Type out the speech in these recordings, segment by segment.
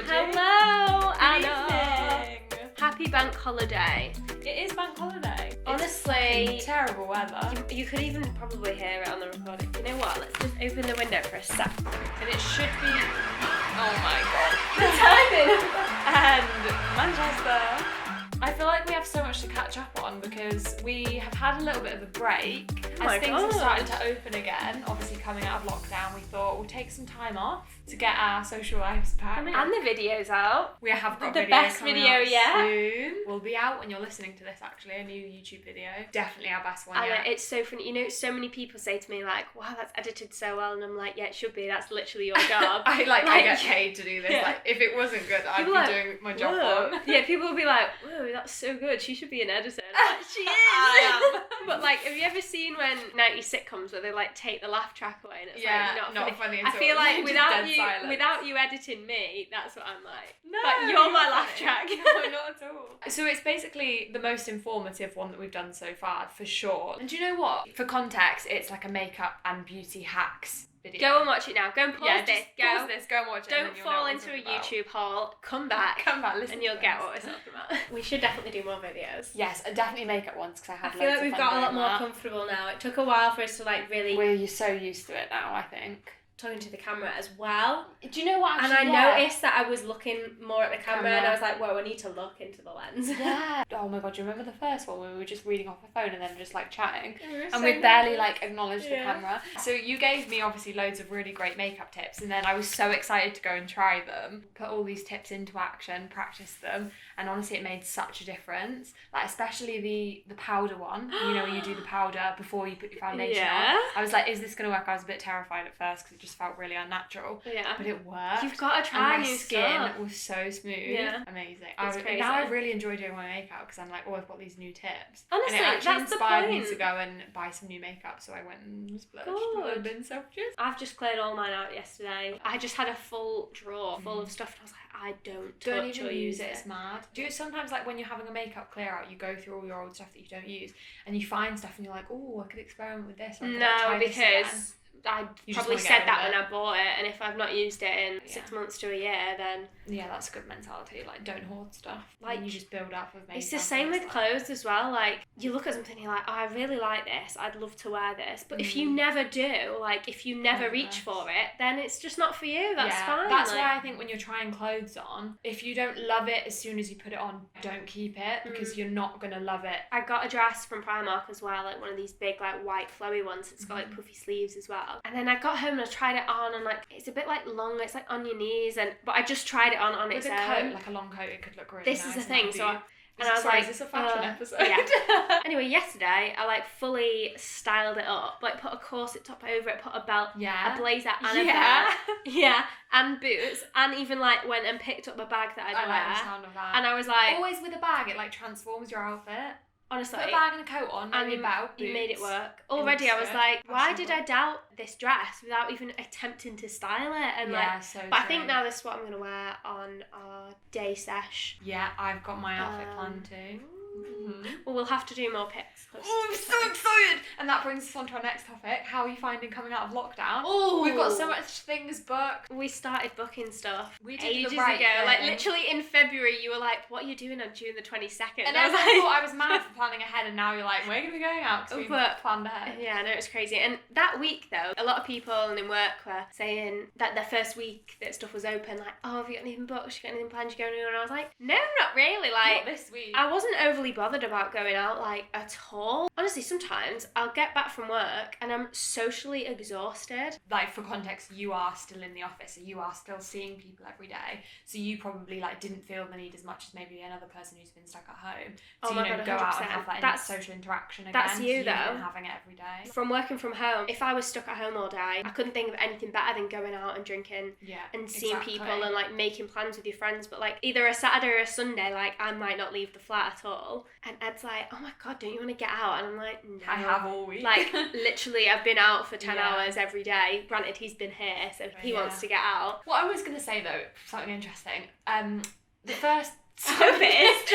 Georgie. Hello, Good Anna. evening. Happy bank holiday. It is bank holiday. Honestly, It's terrible weather. you could even probably hear it on the recording. You know what? Let's just open the window for a sec. And it should be... Oh my god. The timing. And Manchester. I feel like we have so much to catch up on because we have had a little bit of a break as things have started to open again. Obviously coming out of lockdown, we thought we'll take some time off to get our social lives back. And the video's out. We have got The a video best coming video out yet. soon. Will be out when you're listening to this, actually, a new YouTube video. Definitely our best one Anna, yet. it's so funny. You know, so many people say to me like, wow, that's edited so well. And I'm like, yeah, it should be. That's literally your job. I get paid to do this. Yeah. Like, if it wasn't good, I'd People be like, doing my job whoa. wrong. Yeah, people will be like, whoa, that's so good. She should be an editor. And I'm like, she is. I am. But like, have you ever seen when 90s sitcoms where they like take the laugh track away and it's Yeah, like not funny at I all. feel like Just without dead you, silence. without you editing me, that's what I'm like. No, But you're my not laugh funny. track. No, not at all. So it's basically the most informative one that we've done so far, for sure. And do you know what? For context, it's like a makeup and beauty hacks video. Go and watch it now. Go and pause this. Just pause this, go and watch it. and Don't then you'll know fall what I'm into a talking about. YouTube hole. Come back. Come back, listen And you'll to get this. what we're talking about. We should definitely do more videos. Yes, definitely makeup ones because I I have feel loads like we've of got fun a lot doing more that. comfortable now. It took a while for us to like really We're so used to it now, I think. talking to the camera as well. Do you know what? And Actually, I noticed that I was looking more at the camera and Camera. I was like, whoa, I need to look into the lens. Yeah. Oh my god, do you remember the first one where we were just reading off the phone and then just like chatting? And And we barely like acknowledged the Yeah. camera. So you gave me obviously loads of really great makeup tips and then I was so excited to go and try them, put all these tips into action, practice them, and honestly it made such a difference. Like especially the powder one, you know, when you do the powder before you put your foundation Yeah. on. I was like, is this going to work? I was a bit terrified at first because it just felt really unnatural. Yeah. But it worked. You've got to try and my new skin stuff. was so smooth. Yeah. Amazing. It's crazy. Now I really enjoy doing my makeup because I'm like, oh, I've got these new tips. Honestly, and it actually that's the inspired me point. to go and buy some new makeup, so I went and splurged. Good. I've been selfishes. I've just cleared all mine out yesterday. I just had a full drawer full of stuff and I was like, I don't touch even or use use it. It's mad. Do you sometimes like when you're having a makeup clear out, you go through all your old stuff that you don't use, and you find stuff and you're like, oh, I could experiment with this. Or I could, like, No, try this again. because I You just probably wanna get said rid that of when it. I bought it, and if I've not used it in 6 Yeah. months to a year, then Yeah, that's a good mentality. Like, don't hoard stuff. Like, Like, you just build up with makeup. it's the same and with it's clothes as well. Like, you look at something and you're like, oh, I really like this, I'd love to wear this, but if you never do, like, if you never reach for it, then it's just not for you. That's fine. That's like, why I think when you're trying clothes on, if you don't love it as soon as you put it on, don't keep it because you're not gonna love it. I got a dress from Primark as well, like one of these big, like, white flowy ones. It's got like puffy sleeves as well. And then I got home and I tried it on, and like it's a bit like long. It's like on your knees, but I just tried it on With its a own. coat, like a long coat, it could look really This nice. is the and thing. that'd So, be- and I was Sorry, like, is this a fashion episode? Yeah. Anyway, yesterday I like fully styled it up, like put a corset top over it, put a belt, Yeah. a blazer, and a Yeah. belt, yeah, and boots, and even like went and picked up a bag that I'd I wear. like the sound of that. And I was like, always with a bag, it like transforms your outfit. honestly, Put a bag and a coat on, and maybe a belt, you made it boots. work. Already, I was good. like, why Fashionable. did I doubt this dress without even attempting to style it? And Yeah, like, so but I think true. now this is what I'm gonna wear on our day sesh. Yeah, I've got my outfit planned too. Well, we'll have to do more pics. Oh, I'm so excited! And that brings us on to our next topic. How are you finding coming out of lockdown? Oh, We've got so much things booked. We started booking stuff We did the ages right ago. Like thing. literally in February, you were like, "What are you doing on June the 22nd?" And I was everyone like, thought I was mad for planning ahead, and now you're like, we're going to be going out because we But- planned ahead. Yeah, no, it's crazy. And that week though, a lot of people in work were saying that their first week that stuff was open, like, "Oh, have you got anything booked? You got anything planned? You going anywhere?" And I was like, "No, not really." Like, Not this week. I wasn't overly bothered about going out like at all. Honestly, sometimes I'll get back from work and I'm socially exhausted. Like, for context, you are still in the office, so you are still seeing people every day. So you probably like didn't feel the need as much as maybe another person who's been stuck at home. Oh So my you know, God, go out 100%. and have that That's- social interaction again. that's you, so though. You've been having it every day. From working from home, if I was stuck at home all day, I couldn't think of anything better than going out and drinking Yeah. and seeing exactly. people and like making plans with your friends. But like either a Saturday or a Sunday, like I might not leave the flat at all. And Ed's like, "Oh my God, don't you want to get out?" And I'm like, "No." I have all week. Like literally, I've been out for 10 Yeah. hours every day. Granted, he's been here, so he Yeah. wants to get out. What I was going to say though, something interesting. The first So pissed.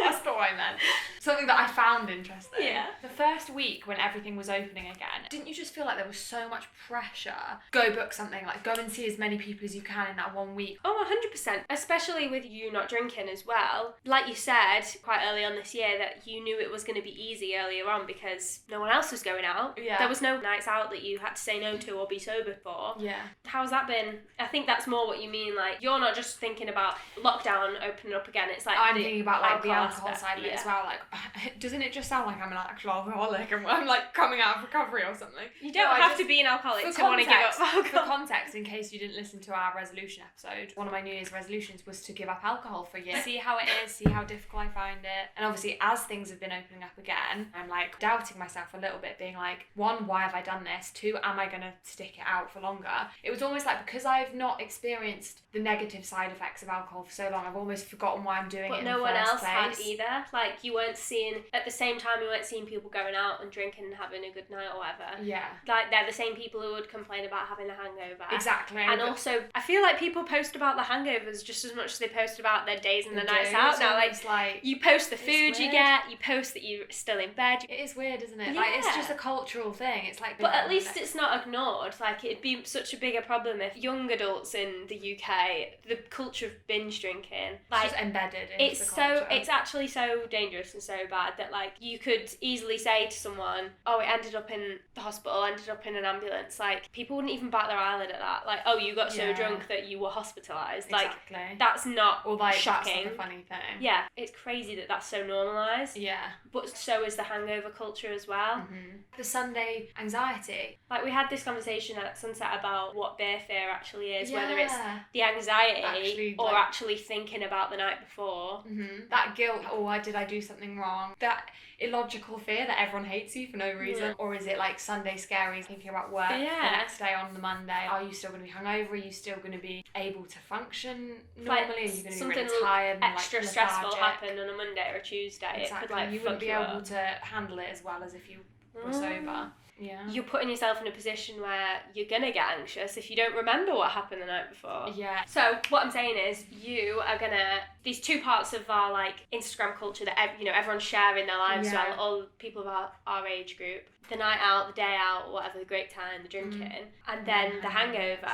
That's not what I meant. Something that I found interesting. Yeah. The first week when everything was opening again, didn't you just feel like there was so much pressure? Go book something, like go and see as many people as you can in that 1 week. Oh, 100%. Especially with you not drinking as well. Like you said quite early on this year that you knew it was going to be easy earlier on because no one else was going out. Yeah. There was no nights out that you had to say no to or be sober for. Yeah. How's that been? I think that's more what you mean. Like, you're not just thinking about lockdown opening up again. It's like I'm thinking about like the alcohol aspect. side of it as well. Like, doesn't it just sound like I'm an actual alcoholic and I'm like coming out of recovery or something? You don't have to be an alcoholic to want to give up alcohol. For context, in case you didn't listen to our resolution episode, one of my New Year's resolutions was to give up alcohol for a year. See how it is, see how difficult I find it. And obviously, as things have been opening up again, I'm like doubting myself a little bit, being like, one, why have I done this? Two, am I going to stick it out for longer? It was almost like because I've not experienced the negative side effects of alcohol for so long, I've almost forgotten why I'm doing it in the first place. But no one else had either. Like, you weren't seeing, at the same time, you weren't seeing people going out and drinking and having a good night or whatever. Yeah. Like, they're the same people who would complain about having a hangover. Exactly. And also, I feel like people post about the hangovers just as much as they post about their days and their nights out now. Like, you post the food you get, you post that you're still in bed. It is weird, isn't it? Yeah. Like, it's just a cultural thing. It's like... But at least it's not ignored. Like, it'd be such a bigger problem if young adults in the UK, the culture of binge drinking, like, it's just embedded into the culture. It's actually so dangerous and so bad that, like, you could easily say to someone, oh, it ended up in the hospital, ended up in an ambulance. Like, people wouldn't even bat their eyelid at that. Like, oh, you got so drunk that you were hospitalised. Like, that's not shocking. That's like a funny thing. Yeah, it's crazy that that's so normalised. Yeah. But so is the hangover culture as well. Mm-hmm. The Sunday anxiety. Like, we had this conversation at sunset about what beer fear actually is, Yeah. whether it's the anxiety or actually thinking about the night before. Mm-hmm. That guilt, why did I do something wrong? That illogical fear that everyone hates you for no reason. Yeah. Or is it like Sunday scaries, thinking about work the next day on the Monday? Are you still going to be hungover? Are you still going to be able to function normally? Are you going to be really tired and extra like stressful happen on a Monday or a Tuesday? Exactly. It could, like, you wouldn't be able to handle it as well as if you were sober. Yeah. You're putting yourself in a position where you're gonna get anxious if you don't remember what happened the night before. Yeah. So what I'm saying is, you are gonna, these two parts of our like Instagram culture that everyone's sharing their lives well, all people of our age group. The night out, the day out, whatever, the great time, the drinking, and then the hangover,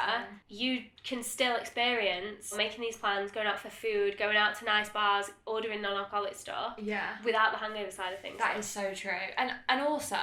you can still experience making these plans, going out for food, going out to nice bars, ordering non-alcoholic stuff, without the hangover side of things. That is so true. And also,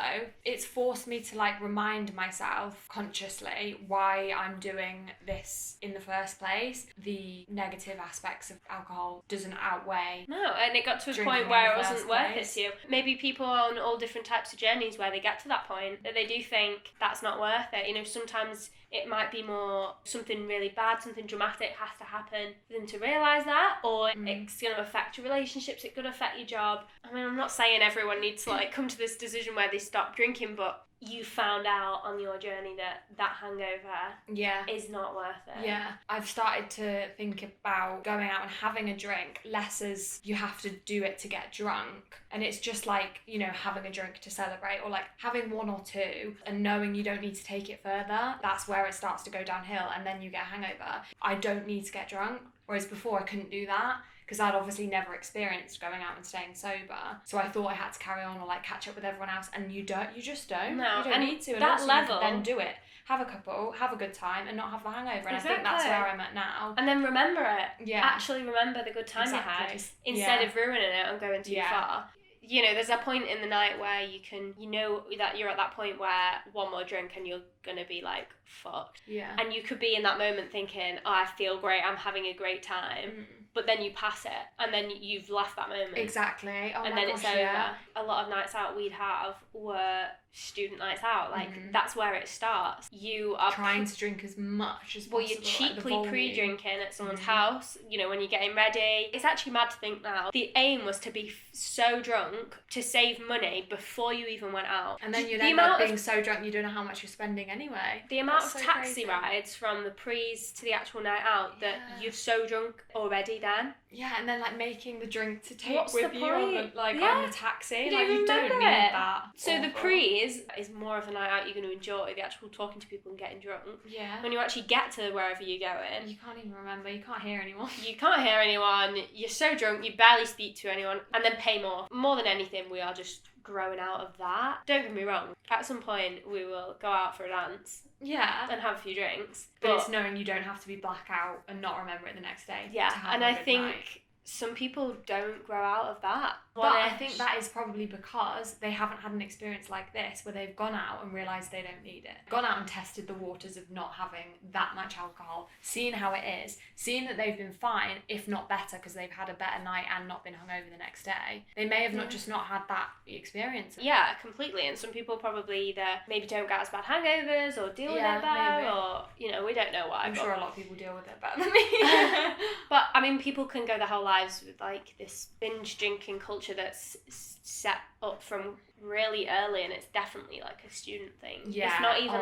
it's forced me to like remind myself consciously why I'm doing this in the first place. The negative aspects of alcohol doesn't outweigh. No, and it got to a point where it wasn't worth it to you. Maybe people are on all different types of journeys where they get to that point that they do think that's not worth it. You know, sometimes it might be more something really bad, something dramatic has to happen for them to realise that, or it's going to affect your relationships, it could affect your job. I mean, I'm not saying everyone needs to like come to this decision where they stop drinking, but you found out on your journey that hangover is not worth it. Yeah. I've started to think about going out and having a drink less as you have to do it to get drunk. And it's just like, you know, having a drink to celebrate, or like having one or two and knowing you don't need to take it further. That's where it starts to go downhill and then you get a hangover. I don't need to get drunk. Whereas before I couldn't do that, because I'd obviously never experienced going out and staying sober. So I thought I had to carry on or like catch up with everyone else, and you just don't. No, you don't need to. And that also level, you can then do it. Have a couple, have a good time, and not have the hangover. And I think that's where I'm at now. And then remember it. Yeah. Actually remember the good time you had instead of ruining it and going too far. You know, there's a point in the night where you know that you're at that point where one more drink and you're gonna be like fucked. Yeah. And you could be in that moment thinking, oh, I feel great, I'm having a great time. But then you pass it, and then you've left that moment. Exactly. Oh, and my then gosh, it's over. A lot of nights out we'd have were student nights out. Like, that's where it starts. You are trying to drink as much as possible. Well, you're cheaply pre-drinking at someone's house, you know, when you're getting ready. It's actually mad to think now. The aim was to be so drunk to save money before you even went out. And then you'd end up being so drunk you don't know how much you're spending anyway. The amount That's of so taxi crazy. rides from the prees to the actual night out that you're so drunk already then. Yeah, and then like making the drink to take What's with the you on point? the, like Yeah. on the taxi. You Like don't you don't remember need it. that. So the Awful. prees is more of the night out you're going to enjoy, the actual talking to people and getting drunk. Yeah. When you actually get to wherever you're going, You can't even remember. You can't hear anyone. you can't hear anyone, you're so drunk, you barely speak to anyone, and then pay more. More than anything, we are just growing out of that. Don't get me wrong, at some point we will go out for a dance Yeah. and have a few drinks. But it's knowing you don't have to be blackout and not remember it the next day. Yeah, to have and a I good think night. some people don't grow out of that. But I think that is probably because they haven't had an experience like this where they've gone out and realised they don't need it. Gone out and tested the waters of not having that much alcohol, seen how it is, seen that they've been fine, if not better, because they've had a better night and not been hungover the next day. They may have not had that experience. Yeah, completely. And some people probably either maybe don't get as bad hangovers or deal with it better, maybe. or, you know, we don't know why. I'm sure a lot of people deal with it better than me. But, I mean, people can go their whole lives with, like, this binge drinking culture that's set up from really early, and it's definitely, like, a student thing. Yeah. It's not even,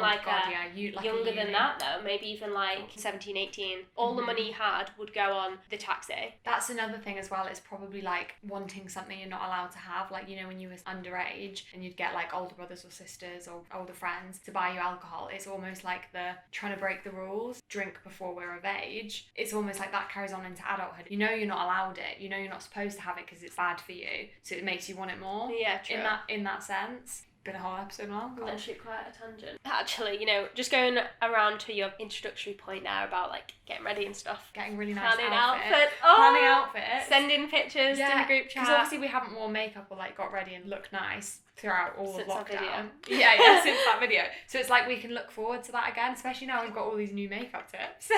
younger a than that, though. Maybe even, like, 17, 18. All the money you had would go on the taxi. That's another thing as well. It's probably, like, wanting something you're not allowed to have. Like, you know, when you were underage and you'd get, like, older brothers or sisters or older friends to buy you alcohol, it's almost like the trying to break the rules, drink before we're of age. It's almost like that carries on into adulthood. You know you're not allowed it. You know you're not supposed to have it because it's bad for you. So it makes you want it more. Yeah, true. In that sense. Been a whole episode long. Literally quite a tangent. Actually, you know, just going around to your introductory point now about, like, getting ready and stuff. Getting really nice Planning outfits. Oh! Planning outfits. Sending pictures in the group chat. Because obviously we haven't worn makeup or, like, got ready and looked nice throughout all Since of our video. lockdown. Yeah, since that video. So it's like we can look forward to that again, especially now we've got all these new makeup tips.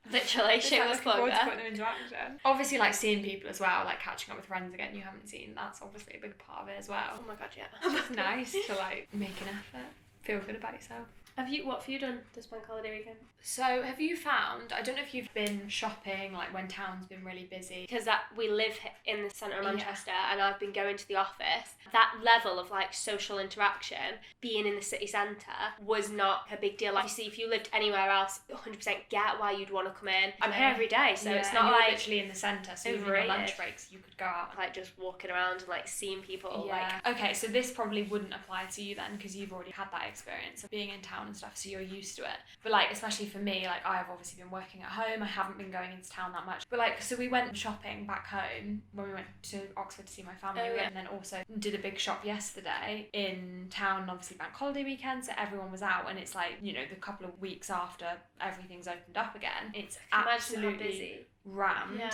Literally, shameless plug there. Putting them into action. Obviously, like, seeing people as well, like catching up with friends again you haven't seen, that's obviously a big part of it as well. Oh my god, yeah. It's just nice to, like, make an effort, feel good about yourself. What have you done this bank holiday weekend? So have you found, I don't know if you've been shopping, like, when town's been really busy. Because we live in the centre of Manchester, and I've been going to the office. That level of, like, social interaction, being in the city centre, was not a big deal. Like, obviously, if you lived anywhere else, 100% get why you'd want to come in. I'm here every day, so it's not like literally in the centre, so even your lunch breaks you could go out. Like, just walking around and, like, seeing people. Yeah. Like, okay, so this probably wouldn't apply to you then, because you've already had that experience of being in town and stuff, so you're used to it. But, like, especially for me, like, I've obviously been working at home, I haven't been going into town that much. But, like, so we went shopping back home when we went to Oxford to see my family, and then also did a big shop yesterday in town, obviously bank holiday weekend, so everyone was out, and it's like, you know, the couple of weeks after everything's opened up again, it's absolutely rammed. Yeah.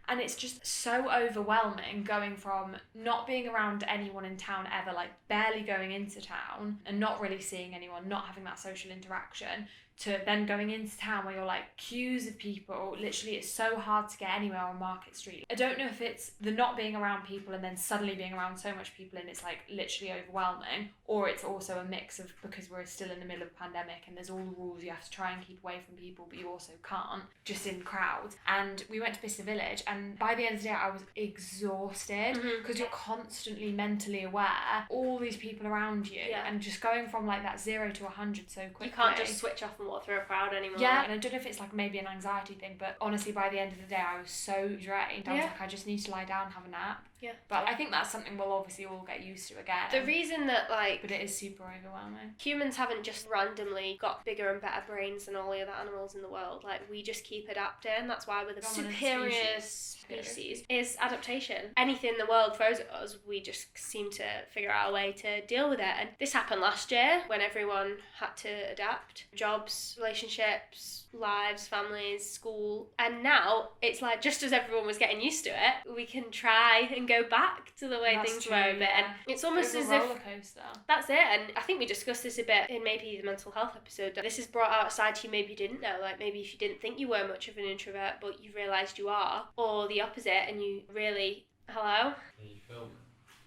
And it's just so overwhelming going from not being around anyone in town ever, like barely going into town and not really seeing anyone, not having that social interaction, to then going into town where you're like queues of people. Literally, it's so hard to get anywhere on Market Street. I don't know if it's the not being around people and then suddenly being around so much people and it's like literally overwhelming, or it's also a mix of because we're still in the middle of a pandemic and there's all the rules you have to try and keep away from people, but you also can't, just in crowds. And we went to Bicester Village, and by the end of the day I was exhausted because you're constantly mentally aware, all these people around you, and just going from like that 0 to 100 so quickly. You can't just switch off and walk through a crowd anymore. Yeah, and I don't know if it's like maybe an anxiety thing, but honestly by the end of the day I was so drained. I was like, I just need to lie down and have a nap. Yeah. But I think that's something we'll obviously all get used to again. The reason that, like... But it is super overwhelming. Humans haven't just randomly got bigger and better brains than all the other animals in the world. Like, we just keep adapting. That's why we're the superior species. Is adaptation. Anything the world throws at us, we just seem to figure out a way to deal with it. And this happened last year when everyone had to adapt. Jobs, relationships, lives, families, school. And now, it's like, just as everyone was getting used to it, we can try and go back to the way things were a bit. And it's almost as if... roller coaster. That's it. And I think we discussed this a bit in maybe the mental health episode, that this has brought out a side to you maybe you didn't know. Like, maybe if you didn't think you were much of an introvert, but you realised you are. Or the opposite, and you really... Hello? Are you filming?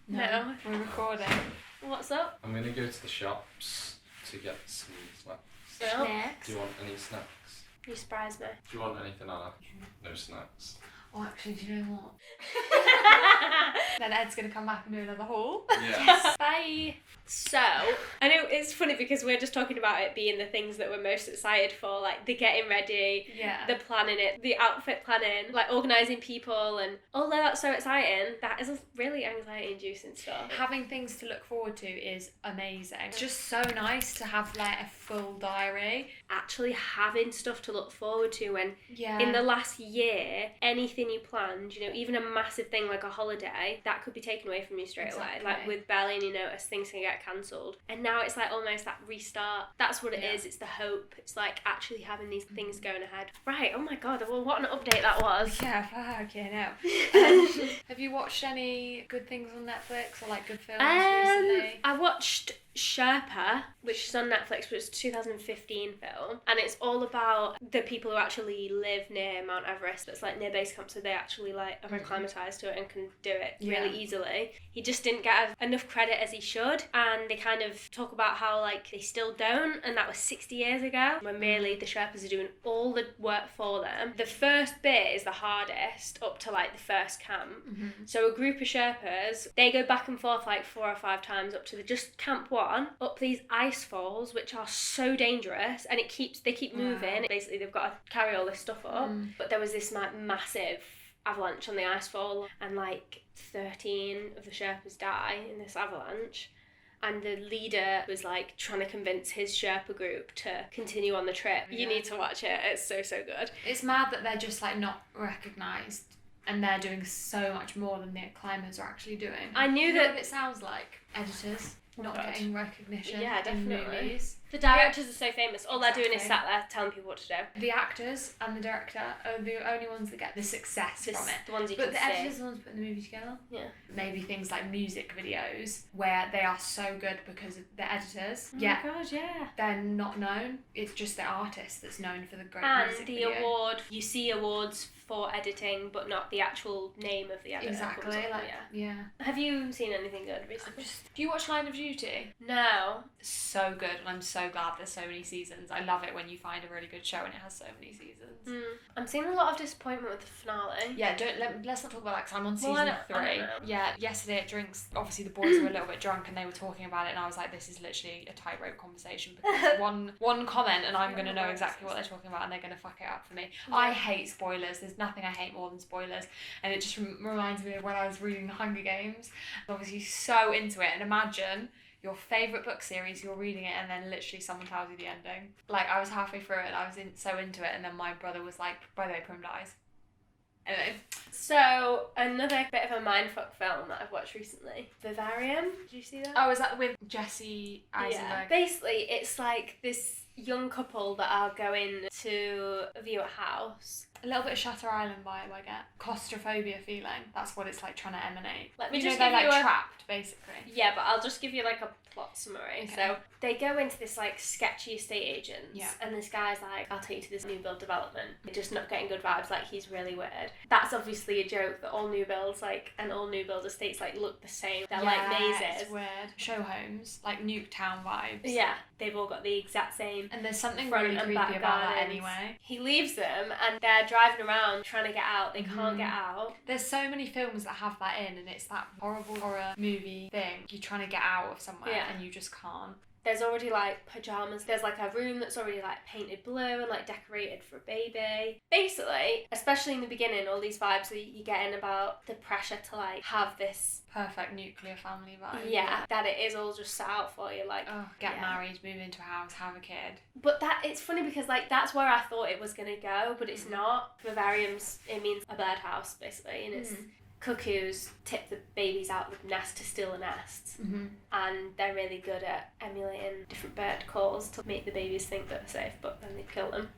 No. We're recording. What's up? I'm going to go to the shops to get some snacks. Snacks. Do you want any snacks? You surprised me. Do you want anything, Anna? No snacks. Oh, actually, do you know what? Then Ed's going to come back and do another haul. Yeah. Bye. So, I know it's funny because we're just talking about it being the things that we're most excited for, like the getting ready, Yeah. the planning it, the outfit planning, like organising people, and although that's so exciting, that is a really anxiety-inducing stuff. Having things to look forward to is amazing. It's just so nice to have like a full diary. Actually having stuff to look forward to when Yeah. in the last year, anything you planned, you know, even a massive thing like a holiday, that could be taken away from you straight away. Like with barely any notice, things can get cancelled. And now it's like almost that restart. That's what it is. It's the hope. It's like actually having these things going ahead. Right, oh my god, well what an update that was. Yeah, fuck, yeah, no. Have you watched any good things on Netflix or like good films recently? I watched Sherpa, which is on Netflix, but it's a 2015 film, and it's all about the people who actually live near Mount Everest. It's like near base camp, so they actually like are acclimatized to it and can do it really easily. He just didn't get enough credit as he should, and they kind of talk about how like they still don't, and that was 60 years ago when really the Sherpas are doing all the work for them. The first bit is the hardest up to like the first camp. So a group of Sherpas, they go back and forth like 4 or 5 times up to the just camp 1, up these ice falls which are so dangerous, and they keep moving. Basically they've got to carry all this stuff up. But there was this like massive avalanche on the ice fall, and like 13 of the Sherpas die in this avalanche. And the leader was like trying to convince his Sherpa group to continue on the trip. You need to watch it. It's so good. It's mad that they're just like not recognised, and they're doing so much more than the climbers are actually doing. I knew you know that what it sounds like editors not getting recognition in definitely. movies. The directors are so famous. All they're doing is sat there telling people what to do. The actors and the director are the only ones that get the success from it. The ones you But can the see. editors are the ones putting the movie together. Yeah. Maybe things like music videos where they are so good because of the editors. Oh my god, yeah. They're not known. It's just the artist that's known for the great And music the video. award, you see awards for editing, but not the actual name of the editor. Exactly. comes up, Like, yeah. Have you seen anything good recently? Do you watch Line of Duty? No. So good, and I'm so glad there's so many seasons. I love it when you find a really good show and it has so many seasons. I'm seeing a lot of disappointment with the finale. Yeah, let's not talk about that because I'm on Well, season I 3. don't know. Yeah, yesterday at drinks, obviously the boys were a little bit drunk and they were talking about it, and I was like, this is literally a tightrope conversation because one comment and I'm going to know exactly what they're talking about and they're going to fuck it up for me. Yeah. I hate spoilers. There's nothing I hate more than spoilers, and it just reminds me of when I was reading The Hunger Games. I was obviously so into it, and imagine your favourite book series, you're reading it and then literally someone tells you the ending. Like, I was halfway through it and I was so into it, and then my brother was like, by the way, Prim dies. Anyway. So, another bit of a mindfuck film that I've watched recently. Vivarium. Did you see that? Oh, is that with Jesse Eisenberg? Yeah. Basically, it's like this young couple that are going to view a house. A little bit of Shutter Island vibe, I get. Claustrophobia feeling. That's what it's like trying to emanate. Let me You just know, give they're you like a... trapped, basically. Yeah, but I'll just give you like a plot summary. Okay. So they go into this like sketchy estate agents, Yeah. and this guy's like, I'll take you to this new build development. They're just not getting good vibes, like he's really weird. That's obviously a joke that all new builds and all new build estates like look the same. They're like mazes. It's weird. Show homes, like Nuketown vibes. Yeah, they've all got the exact same. And there's something Front really and creepy back about that gardens. anyway. He leaves them and they're driving around trying to get out. They can't get out. There's so many films that have that in, and it's that horrible horror movie thing. You're trying to get out of somewhere and you just can't. There's already like pajamas. There's like a room that's already like painted blue and like decorated for a baby. Basically, especially in the beginning, all these vibes that you're getting about the pressure to like have this perfect nuclear family vibe. Yeah, that it is all just set out for you. Like, get married, move into a house, have a kid. But it's funny because like that's where I thought it was gonna go, but it's not. Vivarium's, it means a birdhouse basically, and it's cuckoos tip the babies out of the nest to steal the nests, and they're really good at emulating different bird calls to make the babies think that they're safe, but then they kill them.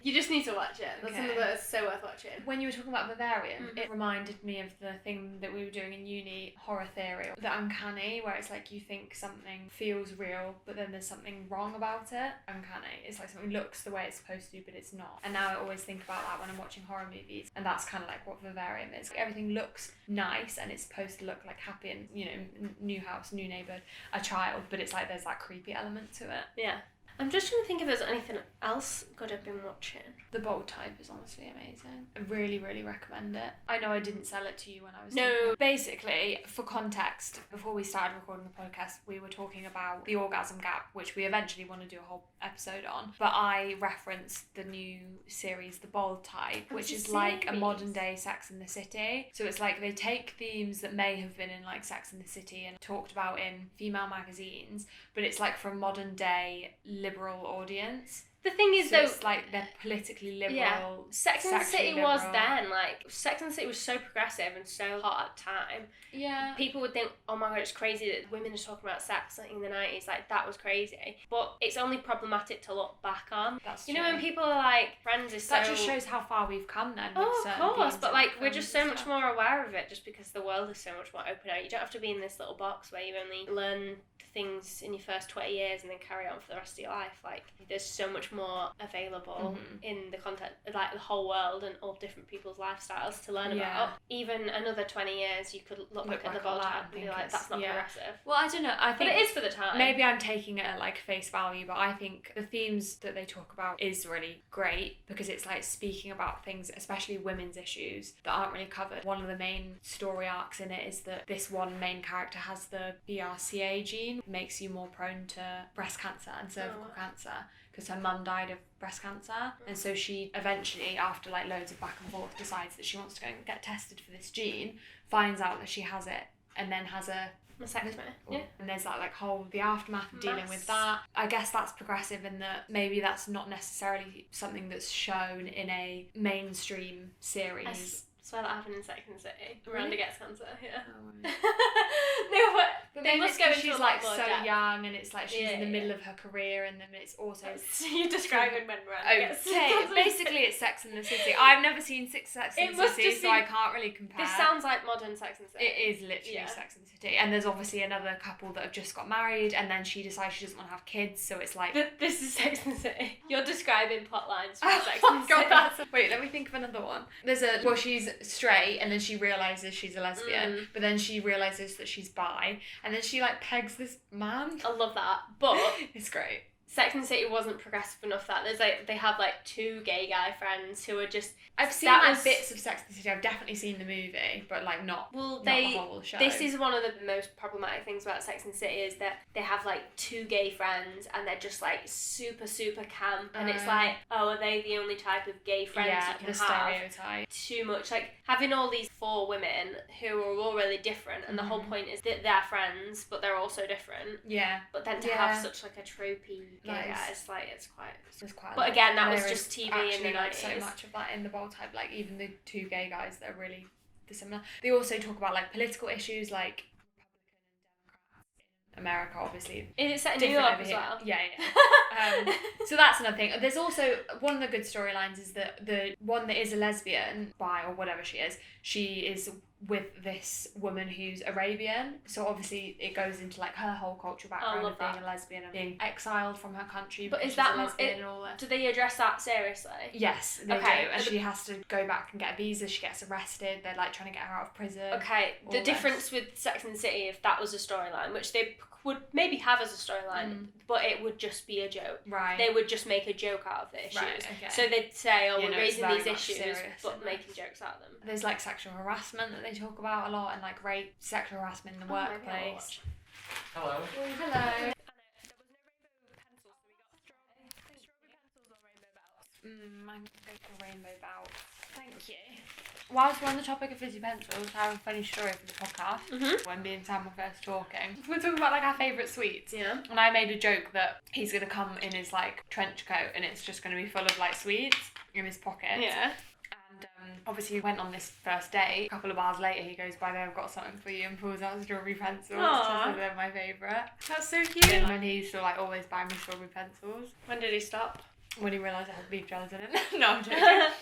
You just need to watch it. That's something that's so worth watching. When you were talking about Vivarium, it reminded me of the thing that we were doing in uni, horror theory, the uncanny, where it's like you think something feels real, but then there's something wrong about it. Uncanny. It's like something looks the way it's supposed to, but it's not. And now I always think about that when I'm watching horror movies, and that's kind of like what Vivarium is. Everything looks nice, and it's supposed to look like happy and, you know, new house, new neighbourhood, a child, but it's like there's that creepy element to it. Yeah. I'm just trying to think if there's anything else good I've been watching. The Bold Type is honestly amazing. I really, really recommend it. I know I didn't sell it to you when I was No. Basically, for context, before we started recording the podcast, we were talking about the orgasm gap, which we eventually want to do a whole episode on. But I referenced the new series, The Bold Type, which is like a modern day Sex and the City. So it's like they take themes that may have been in like Sex and the City and talked about in female magazines, but it's like for a modern day liberal audience. The thing is, So though, it's like they're politically liberal. yeah, Sex and the sexually City was liberal. then, like, Sex and the City was so progressive and so hot at the time. Yeah. People would think, oh my god, it's crazy that women are talking about sex like, in the 90s, like, that was crazy. But it's only problematic to look back on. That's you true. know, when people are like, Friends is so... That just shows how far we've come then. With Oh, certain of course, themes but in like, we're films just so and much stuff. more aware of it just because the world is so much more open out. You don't have to be in this little box where you only learn things in your first 20 years and then carry on for the rest of your life. Like, there's so much more available in the content, like the whole world and all different people's lifestyles to learn about. Even another 20 years, you could look back at the Bold Type and be like, that's not progressive. Well, I don't know. I But think it is for the time. maybe I'm taking it at like face value, but I think the themes that they talk about is really great because it's like speaking about things, especially women's issues that aren't really covered. One of the main story arcs in it is that this one main character has the BRCA gene, makes you more prone to breast cancer and cervical cancer because her mum died of breast cancer, and so she eventually, after like loads of back and forth, decides that she wants to go and get tested for this gene, finds out that she has it, and then has a mastectomy. Yeah. And there's that like whole the aftermath of dealing with that. I guess that's progressive in that maybe that's not necessarily something that's shown in a mainstream series. I swear that happened in Sex and the City. Really? Miranda gets cancer, yeah. Oh, No, but they maybe must it's go 'cause into she's a lot like more so depth. young, and it's like she's in the Yeah, middle yeah. of her career, and then it's also You're describing when Miranda gets okay. Basically, it's Sex and the City. I've never seen Sex It and the must City, just so be- I can't really compare. This sounds like modern Sex and the City. It is literally Sex and the City, and there's obviously another couple that have just got married, and then she decides she doesn't want to have kids, so it's like. This is Sex and the City. You're describing plot lines from Oh Sex my and the god, City. wait, let me think of another one. She's straight and then she realises she's a lesbian, but then she realises that she's bi, and then she like pegs this man. I love that, but It's great. Sex and the City wasn't progressive enough that there's like they have like two gay guy friends who are just I've seen that like was- bits of Sex and the City. I've definitely seen the movie, but like not the whole show. This is one of the most problematic things about Sex and the City is that they have like two gay friends and they're just like super camp, and it's like, oh, are they the only type of gay friends you can the have? stereotype. Too much, like having all these four women who are all really different, and the whole point is that they're friends but they're also different. Yeah, But then to have such like a tropey gay guy, it's like it's quite. There's quite. But again, that was just TV in the like so 90s. much of that in the Bold Type. Like even the two gay guys that are really dissimilar. They also talk about like political issues, like Republican and Democrats in America, obviously. Is it set in New Different York over as here. well? Yeah. So that's another thing. There's also one of the good storylines is that the one that is a lesbian, bi or whatever she is with this woman who's Arabian. So obviously it goes into like her whole cultural background of being a lesbian and being exiled from her country. But because is that she's a lesbian and all that? Do they address that seriously? Yes, they Okay, do. And she has to go back and get a visa. She gets arrested. They're like trying to get her out of prison. Okay, all the this. difference with Sex and the City, if that was a storyline, which they would maybe have as a storyline, but it would just be a joke. Right. They would just make a joke out of the issues. Right, okay. So they'd say, oh, Yeah, we're no, it's raising very these much issues, serious, but isn't it? making jokes out of them. There's like sexual harassment that they talk about a lot, and like rape, sexual harassment in the maybe I'll workplace. watch. Hello. Hello. Mine go for rainbow belt. Thank you. Whilst we're on the topic of fizzy pencils, I have a funny story for the podcast. When me and Sam were first talking, we're talking about like our favourite sweets. Yeah. And I made a joke that he's gonna come in his like trench coat and it's just gonna be full of like sweets in his pockets. Yeah. And obviously we went on this first date. A couple of hours later he goes, by the way, I've got something for you, and pulls out strawberry pencils. Aww. Just they're my favourite. That's so cute. And when he used to like always buy me strawberry pencils. When did he stop? When he realised it had beef gelatin in it. No, I'm joking.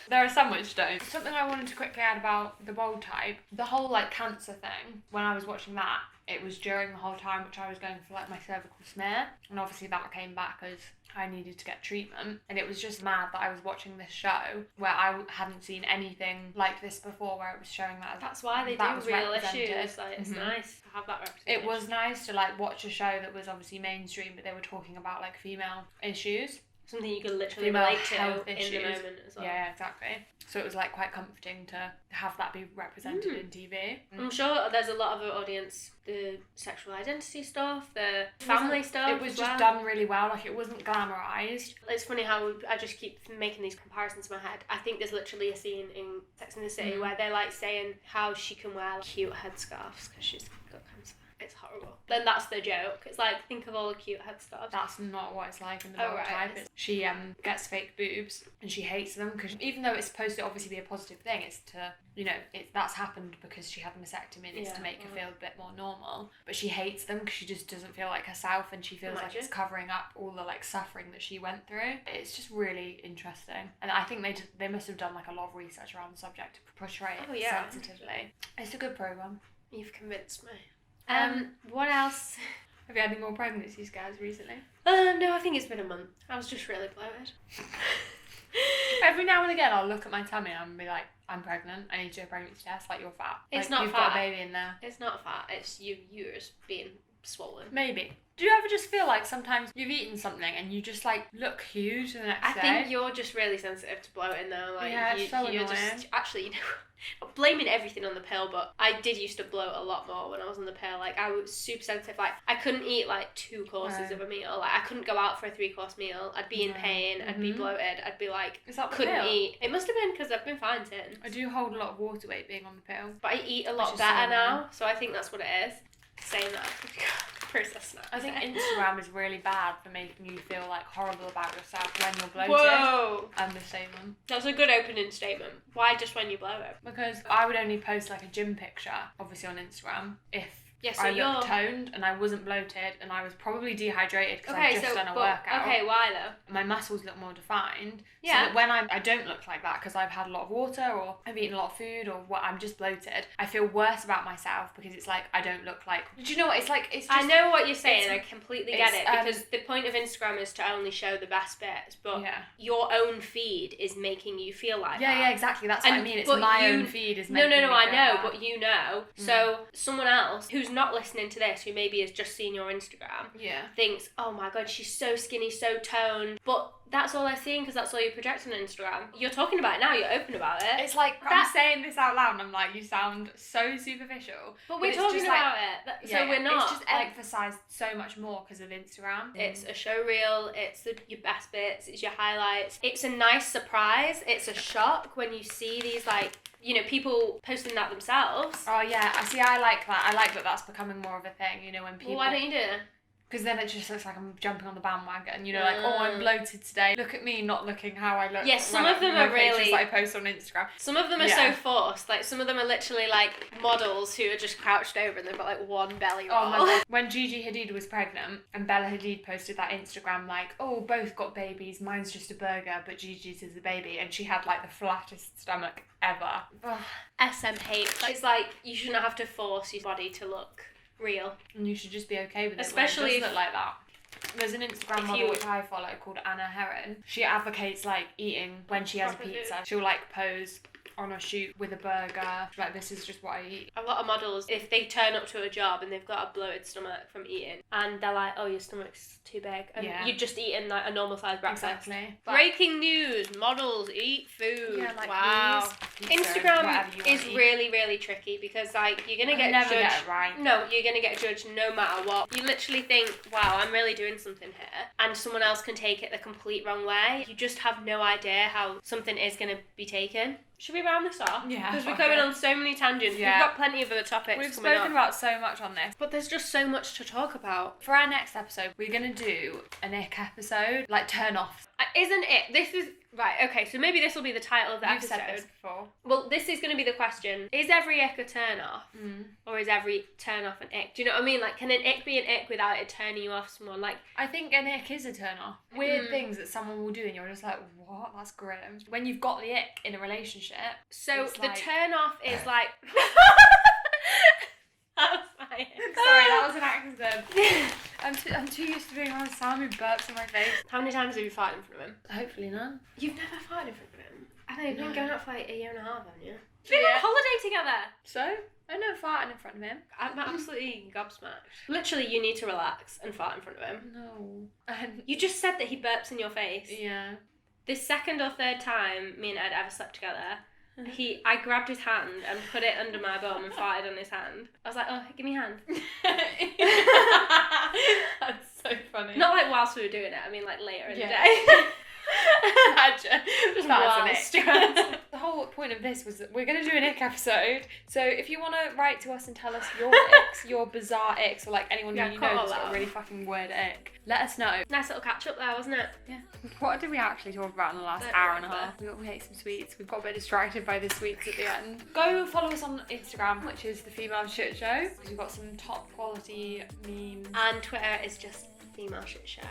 There are some which don't. Something I wanted to quickly add about the Bold Type, the whole like cancer thing, when I was watching that, it was during the whole time which I was going for like my cervical smear, and obviously that came back as I needed to get treatment. And it was just mad that I was watching this show where I hadn't seen anything like this before, where it was showing that. That's why they that do real represented. issues. Like, it's nice to have that representation. It was nice to like watch a show that was obviously mainstream, but they were talking about like female issues. Something you can literally Female relate to health in issues. the moment as well. Yeah, exactly. So it was like quite comforting to have that be represented in TV. I'm sure there's a lot of our audience, the sexual identity stuff, the family stuff. It was just done really well. Like, it wasn't glamorized. It's funny how I just keep making these comparisons in my head. I think there's literally a scene in Sex and the City where they're like saying how she can wear cute headscarves because she's got cancer. It's horrible. Then that's the joke. It's like, think of all the cute headscarves. That's not what it's like in the real type. She gets fake boobs and she hates them because even though it's supposed to obviously be a positive thing, it's to, you know, that's happened because she had a mastectomy and it's to make her feel a bit more normal. But she hates them because she just doesn't feel like herself, and she feels like it's covering up all the like suffering that she went through. It's just really interesting, and I think they must have done like a lot of research around the subject to portray it sensitively. It's a good program. You've convinced me. What else? Have you had any more pregnancy scares recently? No, I think it's been a month. I was just really bloated. Every now and again, I'll look at my tummy and be like, I'm pregnant. I need to do a pregnancy test. Like, you're fat. It's like, not you've fat. Got a baby in there. It's not fat. It's you're just being swollen. Maybe. Do you ever just feel like sometimes you've eaten something and you just like look huge the next day? I think you're just really sensitive to bloating though. Like, yeah, it's so you're annoying. just actually, you know, blaming everything on the pill, but I did used to bloat a lot more when I was on the pill. Like, I was super sensitive. Like, I couldn't eat like 2 courses of a meal. Like, I couldn't go out for a 3-course meal. I'd be in pain. I'd be bloated. I'd be like, couldn't eat. It must have been because I've been fine since. I do hold a lot of water weight being on the pill, but I eat a lot better now, so I think that's what it is. Saying that, process now. I think Instagram is really bad for making you feel like horrible about yourself when you're bloated. Whoa! I'm the same one. That's a good opening statement. Why just when you blow it? Because I would only post like a gym picture, obviously on Instagram, if so I looked toned and I wasn't bloated and I was probably dehydrated because I've just done a workout. Okay, why though? My muscles look more defined. Yeah. So that when I don't look like that because I've had a lot of water or I've eaten a lot of food or what, I'm just bloated, I feel worse about myself because it's like I don't look like. Do you know what it's like? It's just, I know what you're saying. I completely get it because the point of Instagram is to only show the best bits, but your own feed is making you feel like that. Yeah, exactly. That's what I mean. It's my own feed is making me feel I know, that. but you know. So someone else who's not listening to this, who maybe has just seen your Instagram, thinks, oh my god, she's so skinny, so toned, but that's all they're seeing because that's all you project on Instagram. You're talking about it now, you're open about it. It's like, I'm saying this out loud and I'm like, you sound so superficial. But we're talking about it, so we're not. It's just emphasised so much more because of Instagram. It's a show reel, it's your best bits, it's your highlights. It's a nice surprise, it's a shock when you see these like, you know, people posting that themselves. Oh yeah, I like that. I like that that's becoming more of a thing, you know, when people... Well, why don't you do it? Because then it just looks like I'm jumping on the bandwagon, you know, like, oh, I'm bloated today. Look at me not looking how I look. Yes, some of them are really... I post on Instagram. Some of them are so forced. Like, some of them are literally like models who are just crouched over and they've got like one belly roll. Oh my god. When Gigi Hadid was pregnant and Bella Hadid posted that Instagram like, oh, both got babies, mine's just a burger, but Gigi's is a baby, and she had like the flattest stomach ever. Ugh. SMH. It's like, you shouldn't have to force your body to look real. And you should just be okay with it. Especially when it does look like that. There's an Instagram model which I follow called Anna Heron. She advocates like eating when she has a pizza. She'll like pose on a shoot with a burger. Like, this is just what I eat. A lot of models, if they turn up to a job and they've got a bloated stomach from eating, and they're like, oh, your stomach's too big, and you're just eating like a normal sized breakfast. Exactly. Breaking news: models eat food. Yeah, like, wow. Instagram is really, really tricky because like you're gonna get judged. Get it right. No, you're gonna get judged no matter what. You literally think, wow, I'm really doing something here, and someone else can take it the complete wrong way. You just have no idea how something is gonna be taken. Should we round this off? Yeah. Because we're going on so many tangents. Yeah. We've got plenty of other topics. We've spoken about so much on this. But there's just so much to talk about. For our next episode, we're going to do an ick episode, like turn off. Isn't it? This is... Right, okay, so maybe this will be the title of the episode. You've said this before. Well, this is going to be the question. Is every ick a turn off? Or is every turn off an ick? Do you know what I mean? Like, can an ick be an ick without it turning you off someone? Like, I think an ick is a turn off. Weird things that someone will do and you're just like, what? That's grim. When you've got the ick in a relationship... So the like... turn off is like... That was fine. lying. Sorry, that was an accident. I'm too used to being around Sam who burps in my face. How many times have you farted in front of him? Hopefully none. You've never farted in front of him? I know, you've been going out for like a year and a half, haven't you? We've been on holiday together! So? I never farted in front of him. I'm absolutely gobsmacked. Literally, you need to relax and fart in front of him. No. You just said that he burps in your face. Yeah. The second or third time me and Ed ever slept together, I grabbed his hand and put it under my bum and farted on his hand. I was like, oh, give me your hand. That's so funny. Not like whilst we were doing it, I mean like later in the day. Imagine. Just Whilst. The whole point of this was that we're going to do an ick episode. So if you want to write to us and tell us your icks, your bizarre icks, or like anyone who you know that's got a really fucking weird ick, let us know. Nice little catch up there, wasn't it? Yeah. What did we actually talk about in the last hour and a half? We ate some sweets. We got a bit distracted by the sweets at the end. Go follow us on Instagram, which is The Female Shit Show, because we've got some top quality memes. And Twitter is just Female Shit Show.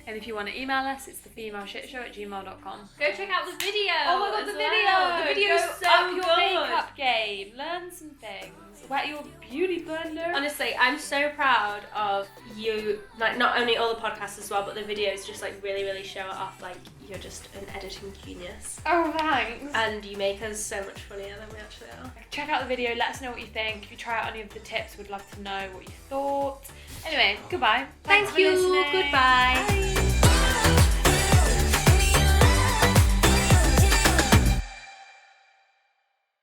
And if you want to email us, it's thefemaleshitshow@gmail.com. Go check out the video. Oh my god, the video! The video is so up your good. makeup game. Learn some things. Wet your beauty blender. Honestly, I'm so proud of you. Like, not only all the podcasts as well, but the videos just like really, really show it off. Like, you're just an editing genius. Oh, thanks. And you make us so much funnier than we actually are. Check out the video. Let us know what you think. If you try out any of the tips, we'd love to know what you thought. Anyway, goodbye. Thank Thanks for you. listening. Goodbye. Bye.